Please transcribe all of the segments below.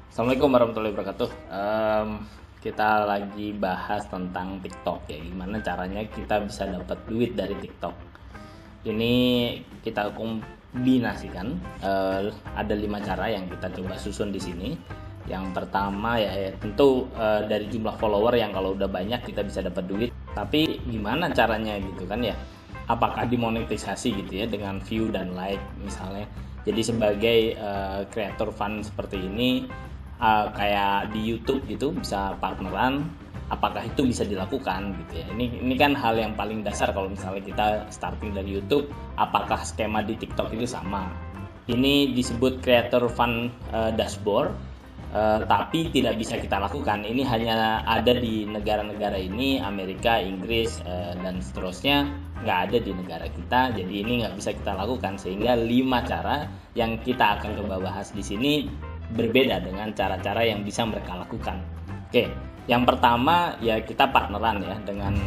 Assalamualaikum warahmatullahi wabarakatuh. Kita lagi bahas tentang TikTok ya, gimana caranya kita bisa dapat duit dari TikTok. Ini kita kombinasikan, ada 5 cara yang kita coba susun di sini. Yang pertama ya tentu dari jumlah follower yang kalau udah banyak kita bisa dapat duit. Tapi gimana caranya gitu kan ya? Apakah dimonetisasi gitu ya dengan view dan like misalnya. Jadi sebagai creator fun seperti ini, kayak di YouTube gitu bisa partneran, apakah itu bisa dilakukan gitu ya. Ini kan hal yang paling dasar kalau misalnya kita starting dari YouTube, apakah skema di TikTok itu sama. Ini disebut creator fund dashboard, tapi tidak bisa kita lakukan. Ini hanya ada di negara-negara ini, Amerika, Inggris, dan seterusnya, nggak ada di negara kita. Jadi ini nggak bisa kita lakukan, sehingga 5 cara yang kita akan coba bahas di sini berbeda dengan cara-cara yang bisa mereka lakukan. Oke, yang pertama ya kita partneran ya dengan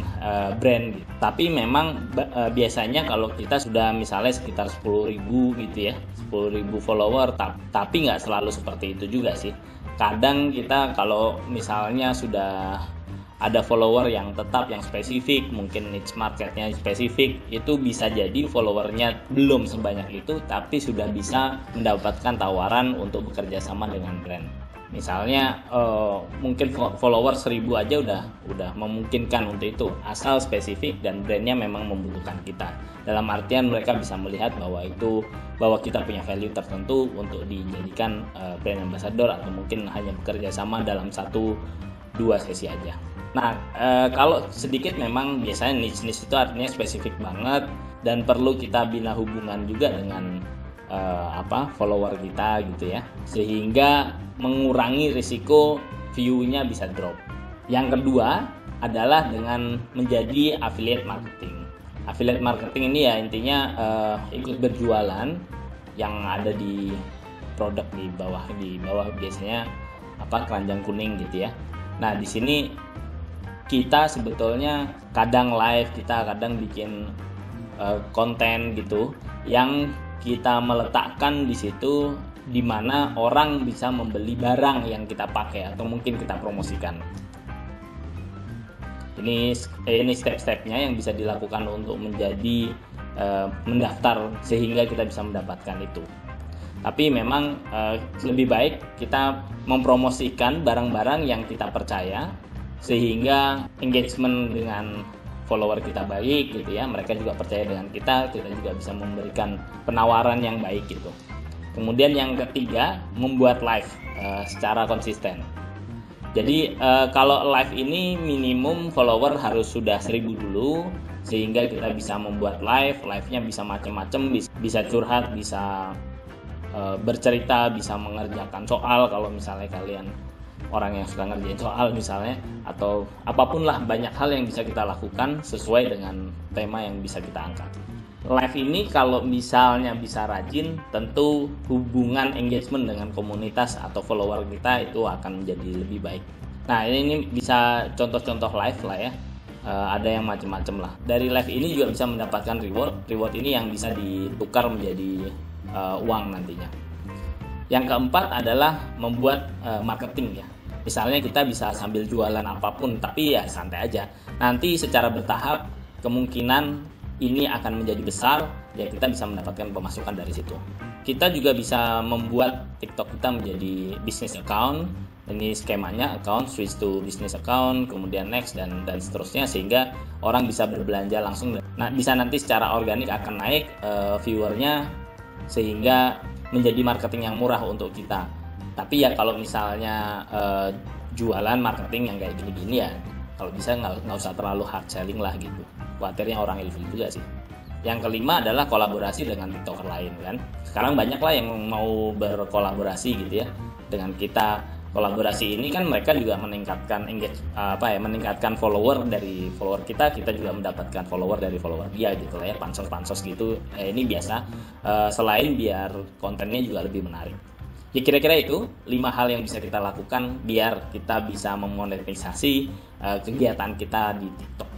brand gitu. Tapi memang biasanya kalau kita sudah misalnya sekitar 10.000 gitu ya, 10.000 follower, tapi nggak selalu seperti itu juga sih. Kadang kita kalau misalnya sudah ada follower yang tetap, yang spesifik, mungkin niche marketnya spesifik, itu bisa jadi followernya belum sebanyak itu, tapi sudah bisa mendapatkan tawaran untuk bekerja sama dengan brand. Misalnya mungkin follower 1.000 aja udah memungkinkan untuk itu, asal spesifik dan brandnya memang membutuhkan kita. Dalam artian mereka bisa melihat bahwa kita punya value tertentu untuk dijadikan brand ambassador, atau mungkin hanya bekerja sama dalam 1-2 sesi aja. Nah, kalau sedikit memang biasanya niche itu artinya spesifik banget dan perlu kita bina hubungan juga dengan follower kita gitu ya, sehingga mengurangi risiko view-nya bisa drop. Yang kedua adalah dengan menjadi affiliate marketing. Affiliate marketing ini ya intinya ikut berjualan yang ada di produk di bawah biasanya keranjang kuning gitu ya. Nah, di sini kita sebetulnya kadang live, kita kadang bikin konten gitu yang kita meletakkan di situ di mana orang bisa membeli barang yang kita pakai atau mungkin kita promosikan. Ini step-stepnya yang bisa dilakukan untuk menjadi mendaftar sehingga kita bisa mendapatkan itu. Tapi memang lebih baik kita mempromosikan barang-barang yang kita percaya, sehingga engagement dengan follower kita baik gitu ya, mereka juga percaya dengan kita juga bisa memberikan penawaran yang baik gitu. Kemudian yang ketiga, membuat live secara konsisten. Jadi kalau live ini minimum follower harus sudah 1.000 dulu, sehingga kita bisa membuat live-nya bisa macam-macam, bisa curhat, bisa bercerita, bisa mengerjakan soal kalau misalnya kalian orang yang suka ngerjain soal misalnya, atau apapun lah, banyak hal yang bisa kita lakukan sesuai dengan tema yang bisa kita angkat. Live ini kalau misalnya bisa rajin, tentu hubungan engagement dengan komunitas atau follower kita itu akan menjadi lebih baik. Nah, ini bisa contoh-contoh live lah ya. Ada yang macam-macam lah. Dari live ini juga bisa mendapatkan reward ini yang bisa ditukar menjadi uang nantinya. Yang keempat adalah membuat marketing ya. Misalnya kita bisa sambil jualan apapun, tapi ya santai aja. Nanti secara bertahap kemungkinan ini akan menjadi besar, ya kita bisa mendapatkan pemasukan dari situ. Kita juga bisa membuat TikTok kita menjadi business account. Ini skemanya, account switch to business account, kemudian next dan seterusnya, sehingga orang bisa berbelanja langsung. Nah, bisa nanti secara organik akan naik viewernya, sehingga menjadi marketing yang murah untuk kita. Tapi ya kalau misalnya jualan marketing yang kayak gini-gini ya, kalau bisa nggak usah terlalu hard selling lah gitu. Khawatirnya orang ilfil juga sih. Yang kelima adalah kolaborasi dengan TikToker lain kan. Sekarang banyak lah yang mau berkolaborasi gitu ya dengan kita. Kolaborasi ini kan mereka juga meningkatkan meningkatkan follower dari follower kita juga mendapatkan follower dari follower dia gitu lah ya, pansos gitu. Ini biasa, selain biar kontennya juga lebih menarik. Ya kira-kira itu 5 hal yang bisa kita lakukan biar kita bisa memonetisasi kegiatan kita di TikTok.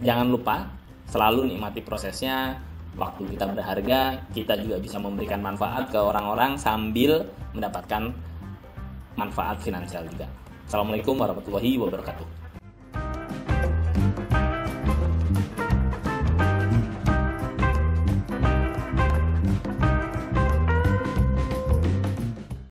Jangan lupa selalu nikmati prosesnya, waktu kita berharga, kita juga bisa memberikan manfaat ke orang-orang sambil mendapatkan manfaat finansial juga. Assalamualaikum warahmatullahi wabarakatuh.